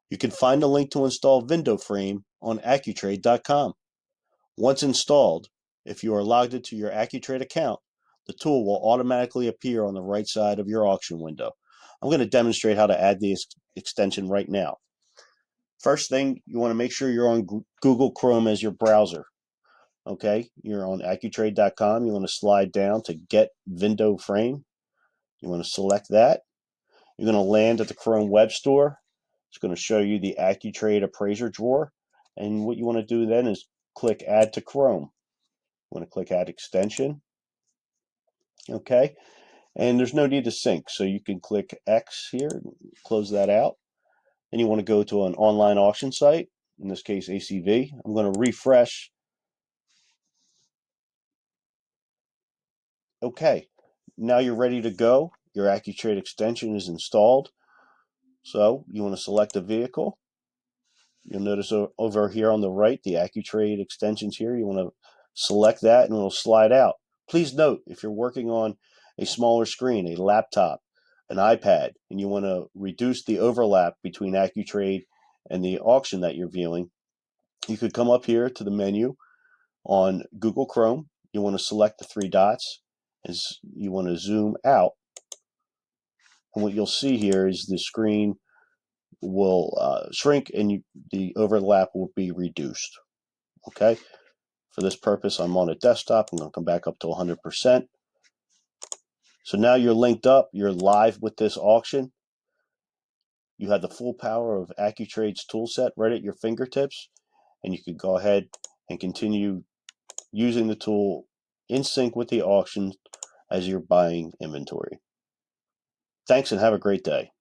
You can find a link to install VIN-dow frame on Accu-Trade.com. Once installed, if you are logged into your Accu-Trade account, the tool will automatically appear on the right side of your auction window. I'm going to demonstrate how to add the extension right now. First thing, you want to make sure you're on Google Chrome as your browser. Okay, you're on Accu-Trade.com. You want to slide down to Get VIN-dow Frame. You want to select that. You're going to land at the Chrome Web Store. It's going to show you the Accu-Trade Appraiser drawer. And what you want to do then is click Add to Chrome. You want to click Add Extension. Okay, and there's no need to sync, so you can click X here, close that out. And you want to go to an online auction site, in this case ACV. I'm going to refresh. Okay, now you're ready to go. Your Accu-Trade extension is installed. So you want to select a vehicle. You'll notice over here on the right, the Accu-Trade extensions here. You want to select that and it'll slide out. Please note, if you're working on a smaller screen, a laptop, an iPad, and you want to reduce the overlap between Accu-Trade and the auction that you're viewing, you could come up here to the menu on Google Chrome. You want to select the three dots as you want to zoom out. And what you'll see here is the screen will shrink and the overlap will be reduced. Okay. For this purpose, I'm on a desktop. I'm going to come back up to 100%. So now you're linked up. You're live with this auction. You have the full power of Accu-Trade's toolset right at your fingertips, and you can go ahead and continue using the tool in sync with the auction as you're buying inventory. Thanks and have a great day.